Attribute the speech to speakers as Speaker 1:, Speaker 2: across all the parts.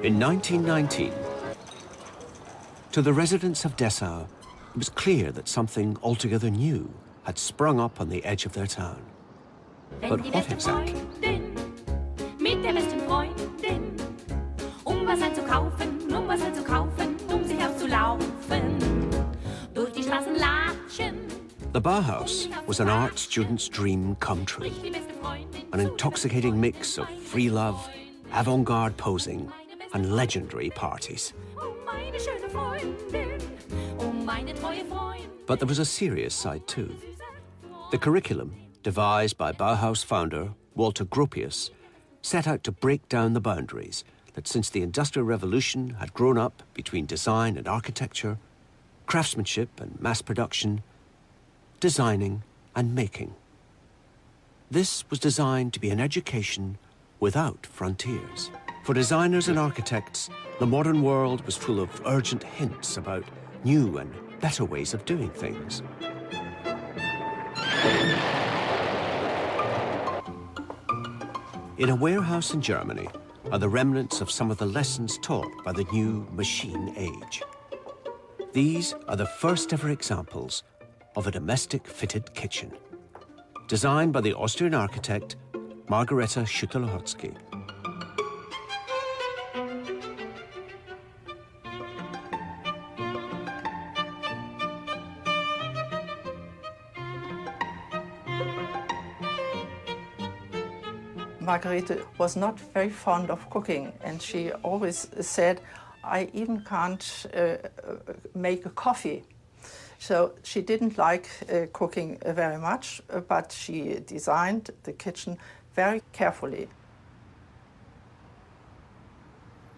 Speaker 1: In 1919, to the residents of Dessau, it was clear that something altogether new had sprung up on the edge of their town. But what exactly?
Speaker 2: Mit der besten Freundin, was zu kaufen, was zu kaufen, sich auszulaufen, durch die Straßen latschen.
Speaker 1: The Bauhaus was an art student's dream come true. An intoxicating mix of free love, avant-garde posing, and legendary parties. But there was a serious side too. The curriculum, devised by Bauhaus founder Walter Gropius, set out to break down the boundaries that since the Industrial Revolution had grown up between design and architecture, craftsmanship and mass production, designing and making. This was designed to be an education without frontiers. For designers and architects, the modern world was full of urgent hints about new and better ways of doing things. In a warehouse in Germany are the remnants of some of the lessons taught by the new machine age. These are the first ever examples of a domestic fitted kitchen, designed by the Austrian architect Margareta Schütte-Lohotzky.
Speaker 3: Margarete was not very fond of cooking, and she always said, I even can't make a coffee. So she didn't like cooking very much, but she designed the kitchen very carefully.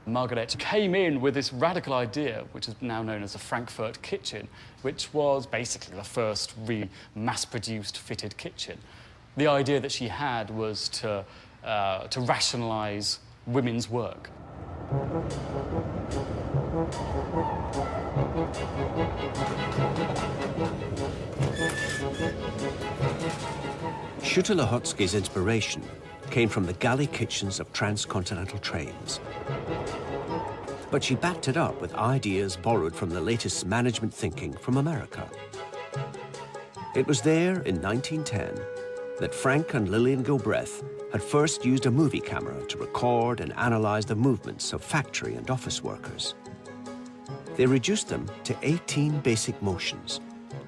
Speaker 4: Margaret came in with this radical idea, which is now known as the Frankfurt kitchen, which was basically the first really mass-produced fitted kitchen. The idea that she had was to rationalise women's work.
Speaker 1: Schütte-Lohotzky's inspiration came from the galley kitchens of transcontinental trains. But she backed it up with ideas borrowed from the latest management thinking from America. It was there in 1910 that Frank and Lillian Gilbreth had first used a movie camera to record and analyze the movements of factory and office workers. They reduced them to 18 basic motions,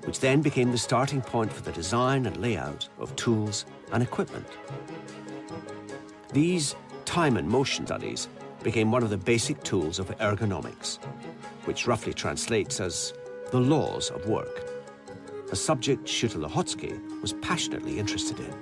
Speaker 1: which then became the starting point for the design and layout of tools and equipment. These time and motion studies became one of the basic tools of ergonomics, which roughly translates as the laws of work, a subject Schütte-Lohotzky was passionately interested in.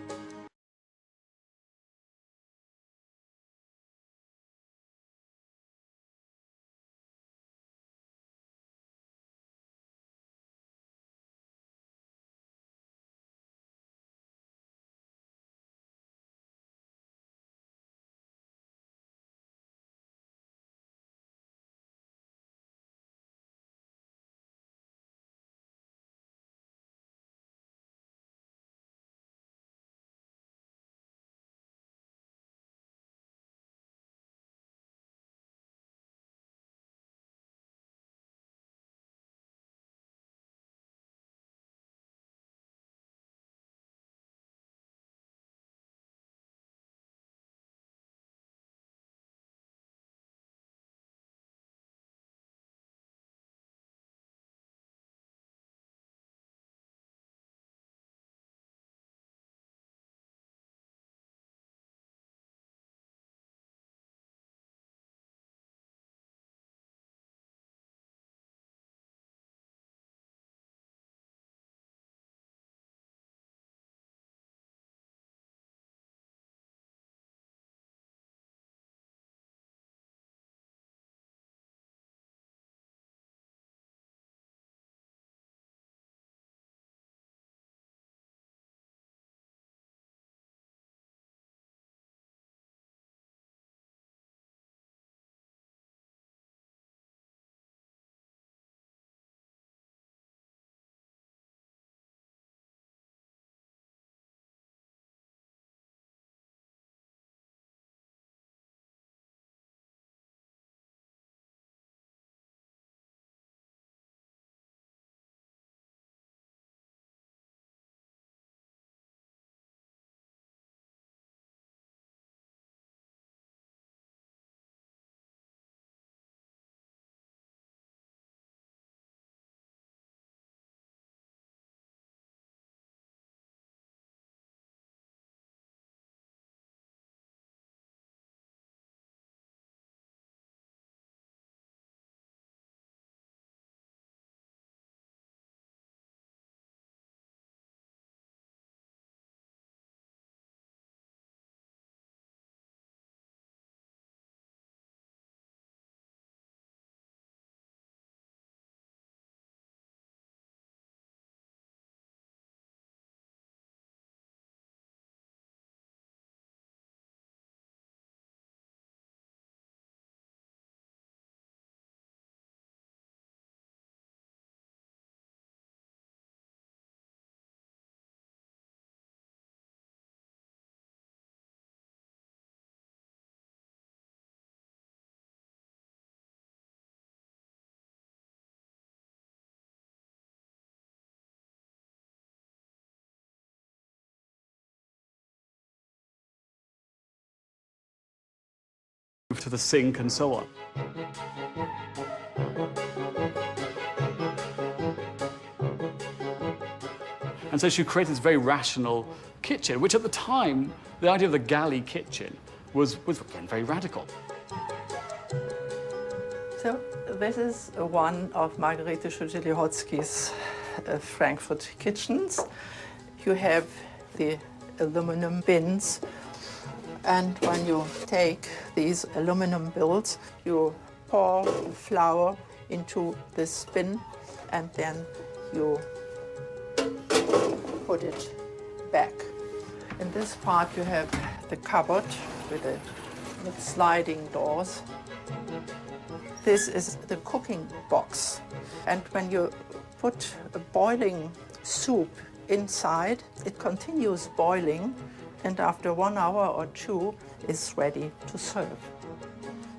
Speaker 4: stove to the sink and so on. And so she created this very rational kitchen, which at the time, the idea of the galley kitchen was again, very radical.
Speaker 3: So this is one of Margarete Schütte-Lihotzky's Frankfurt kitchens. You have the aluminum bins, and when you take these aluminum bills, you pour flour into this bin, and then you put it back. In this part you have the cupboard with sliding doors. This is the cooking box, and when you put a boiling soup inside, it continues boiling, and after 1 hour or 2 it's ready to serve.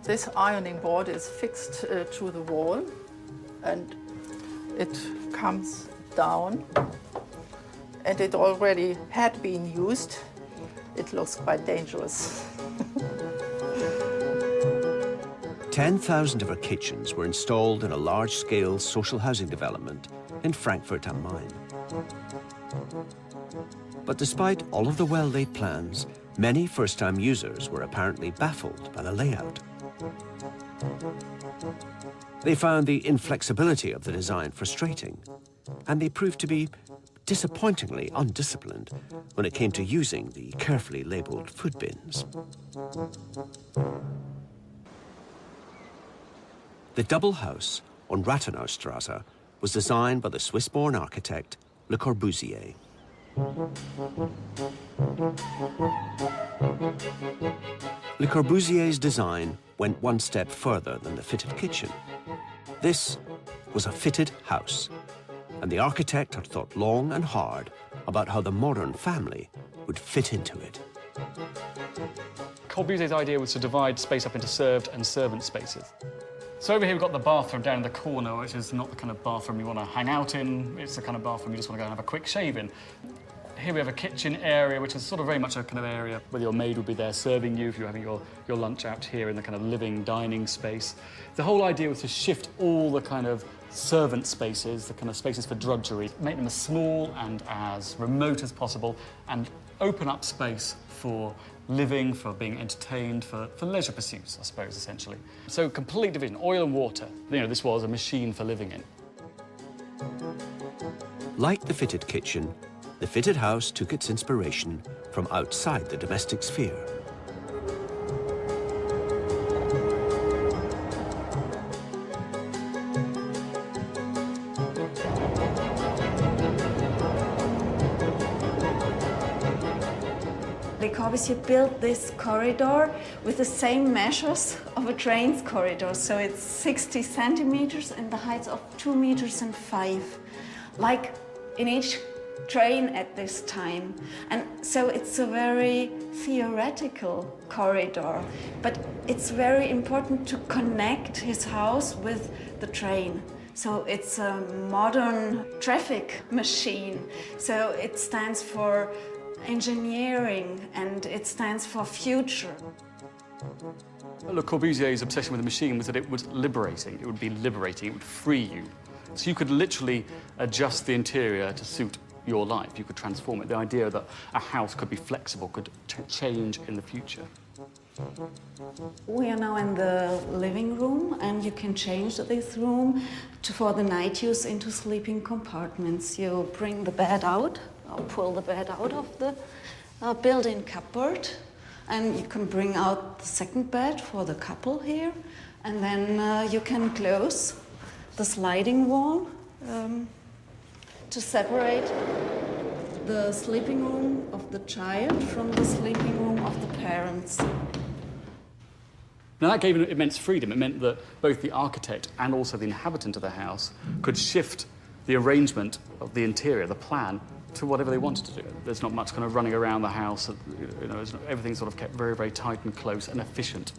Speaker 3: This ironing board is fixed to the wall, and it comes down, and it already had been used. It looks quite dangerous.
Speaker 1: 10,000 of her kitchens were installed in a large-scale social housing development in Frankfurt am Main. But despite all of the well-laid plans, many first-time users were apparently baffled by the layout. They found the inflexibility of the design frustrating, and they proved to be disappointingly undisciplined when it came to using the carefully labeled food bins. The double house on Rathenaustrasse was designed by the Swiss-born architect Le Corbusier. Le Corbusier's design went one step further than the fitted kitchen. This was a fitted house, and the architect had thought long and hard about how the modern family would fit into it.
Speaker 4: Corbusier's idea was to divide space up into served and servant spaces. So over here we've got the bathroom down in the corner, which is not the kind of bathroom you want to hang out in. It's the kind of bathroom you just want to go and have a quick shave in. Here we have a kitchen area, which is sort of very much a kind of area where your maid would be there serving you if you're having your lunch out here in the kind of living, dining space. The whole idea was to shift all the kind of servant spaces, the kind of spaces for drudgery, make them as small and as remote as possible, and open up space for living, for being entertained, for leisure pursuits, I suppose, essentially. So complete division, oil and water. You know, this was a machine for living in.
Speaker 1: Like the fitted kitchen, the fitted house took its inspiration from outside the domestic sphere.
Speaker 5: Le Corbusier built this corridor with the same measures of a train's corridor. So it's 60 centimeters and the height of 2 meters and 5, like in each train at this time. And so it's a very theoretical corridor, but it's very important to connect his house with the train. So it's a modern traffic machine. So it stands for engineering, and it stands for future.
Speaker 4: Le Corbusier's obsession with the machine was that it was liberating. It would be liberating, it would free you. So you could literally adjust the interior to suit your life. You could transform it. The idea that a house could be flexible, could change in the future.
Speaker 5: We are now in the living room, and you can change this room for the night use into sleeping compartments. You bring the bed out, or pull the bed out of the built-in cupboard, and you can bring out the second bed for the couple here, and then you can close the sliding wall to separate the sleeping room of the child from the sleeping room of the parents.
Speaker 4: Now that gave an immense freedom. It meant that both the architect and also the inhabitant of the house could shift the arrangement of the interior, the plan, to whatever they wanted to do. There's not much kind of running around the house. You know, everything's sort of kept very, very tight and close and efficient.